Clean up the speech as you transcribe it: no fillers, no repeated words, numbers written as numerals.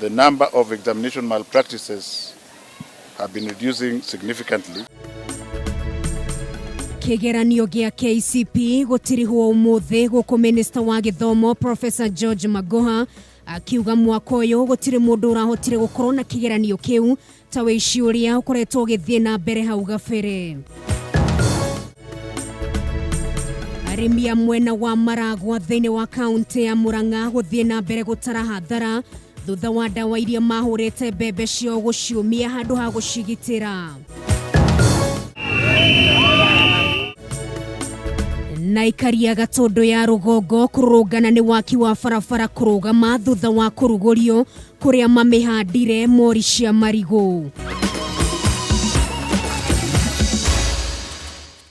the number of examination malpractices have been reducing significantly. Kigeranio gia KCP gutiriho umuthi guku Minister wa Githomo Professor George Magoha akiuga mwaka uyu gutiri mundu urahotire gukorwo na kigeranio kiu ta wici uria ukoretwo githie na mbere hau gabere. Arimi mwena wa Maragwa thiini wa kaunti ya Murang'a guthie na mbere gutara hathara thutha wa dawa iria mahurite mbembe cio guciumia handu ha gucigitira. Na ikaria Gatondo ya Rugongo kurugana ni waki wa barabara kurugama thutha wa kurugurio kuria mamihandire mori cia marigo.